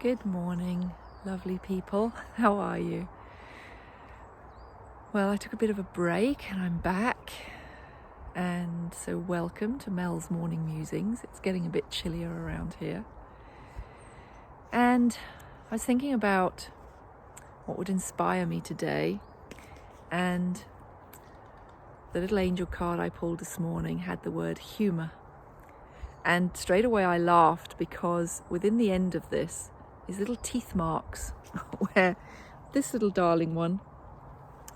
Good morning, lovely people. How are you? Well, I took a bit of a break and I'm back. And so welcome to Mel's Morning Musings. It's getting a bit chillier around here. And I was thinking about what would inspire me today. And the little angel card I pulled this morning had the word humour. And straight away I laughed because within the end of this is little teeth marks where this little darling one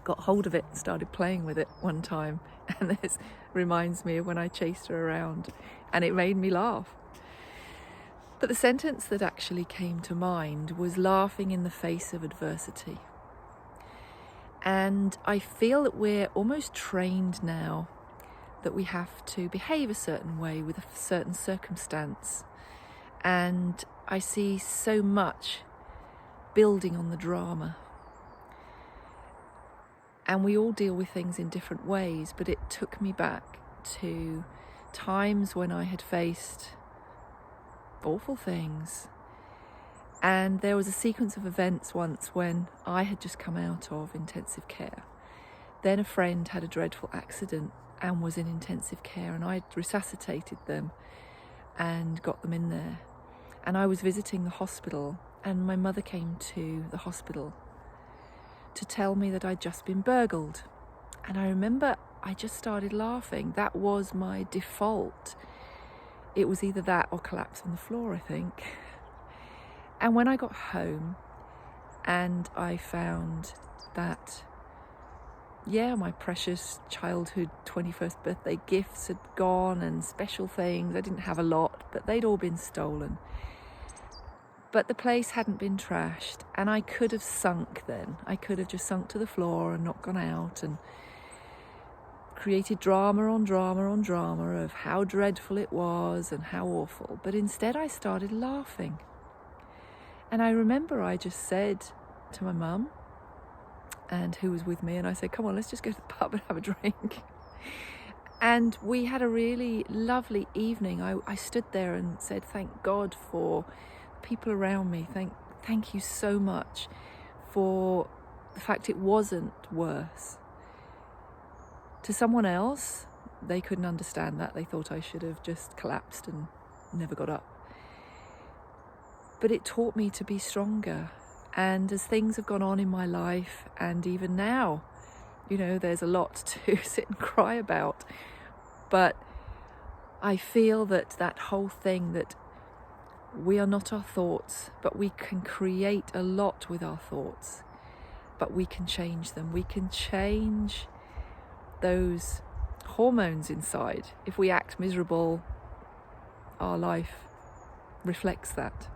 got hold of it and started playing with it one time. And this reminds me of when I chased her around, and it made me laugh. But the sentence that actually came to mind was laughing in the face of adversity. And I feel that we're almost trained now that we have to behave a certain way with a certain circumstance. And I see so much building on the drama. And we all deal with things in different ways, but it took me back to times when I had faced awful things. And there was a sequence of events once when I had just come out of intensive care. Then a friend had a dreadful accident and was in intensive care, and I resuscitated them and got them in there. And I was visiting the hospital, and my mother came to the hospital to tell me that I'd just been burgled. And I remember I just started laughing. That was my default. It was either that or collapse on the floor, I think. And when I got home and I found that, my precious childhood 21st birthday gifts had gone and special things, I didn't have a lot, but they'd all been stolen. But the place hadn't been trashed, and I could have sunk then. I could have just sunk to the floor and not gone out and created drama on drama on drama of how dreadful it was and how awful. But instead I started laughing. And I remember I just said to my mum, and who was with me, and I said, come on, let's just go to the pub and have a drink. And we had a really lovely evening. I stood there and said, thank God for people around me. Thank you so much for the fact it wasn't worse. To someone else, they couldn't understand that. They thought I should have just collapsed and never got up. But it taught me to be stronger. And as things have gone on in my life, and even now, there's a lot to sit and cry about. But I feel that whole thing that we are not our thoughts, but we can create a lot with our thoughts, but we can change them. We can change those hormones inside. If we act miserable, our life reflects that.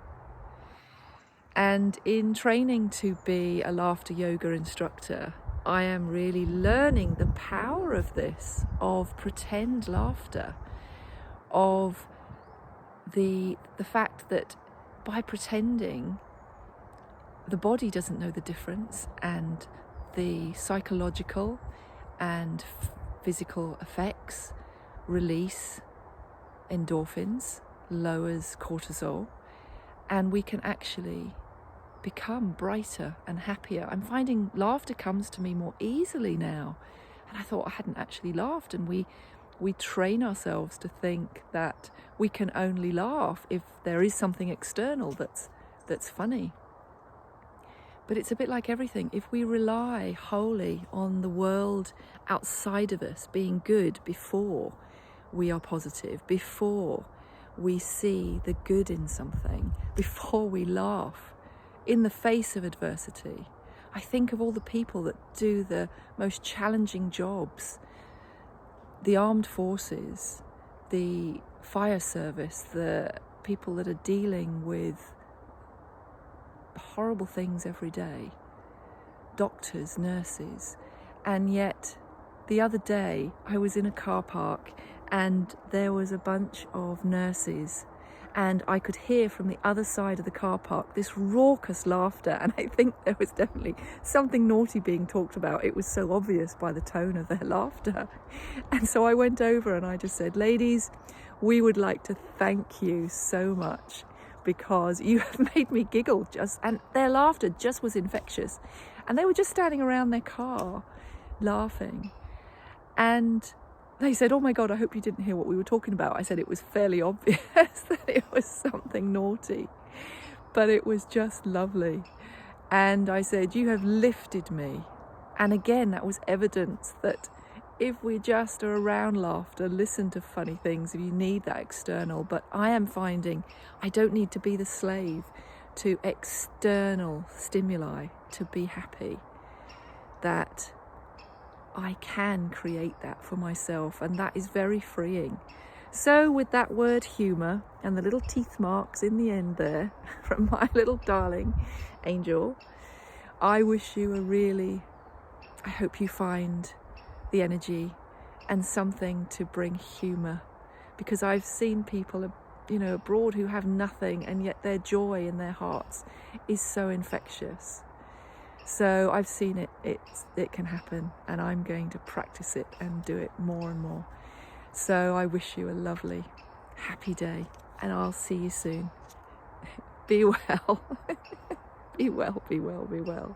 And in training to be a laughter yoga instructor, I am really learning the power of this, of pretend laughter, of the fact that by pretending, the body doesn't know the difference, and the psychological and physical effects release endorphins, lowers cortisol, and we can actually become brighter and happier. I'm finding laughter comes to me more easily now, and I thought I hadn't actually laughed. And we train ourselves to think that we can only laugh if there is something external that's funny. But it's a bit like everything. If we rely wholly on the world outside of us being good before we are positive, before we see the good in something, before we laugh in the face of adversity, I think of all the people that do the most challenging jobs, the armed forces, the fire service, the people that are dealing with horrible things every day, doctors, nurses. And yet the other day I was in a car park and there was a bunch of nurses, and I could hear from the other side of the car park this raucous laughter, and I think there was definitely something naughty being talked about. It was so obvious by the tone of their laughter. And so I went over and I just said, ladies, we would like to thank you so much because you have made me giggle and their laughter just was infectious. And they were just standing around their car laughing. And they said, "Oh my God, I hope you didn't hear what we were talking about." I said it was fairly obvious that it was something naughty, but it was just lovely. And I said, "You have lifted me." And again, that was evidence that if we just are around laughter, listen to funny things, if you need that external. But I am finding I don't need to be the slave to external stimuli to be happy. That I can create that for myself, and that is very freeing. So with that word humour and the little teeth marks in the end there from my little darling angel, I wish you I hope you find the energy and something to bring humour, because I've seen people abroad who have nothing, and yet their joy in their hearts is so infectious. So I've seen it can happen, and I'm going to practice it and do it more and more. So I wish you a lovely, happy day, and I'll see you soon. Be well. Be well, be well, be well.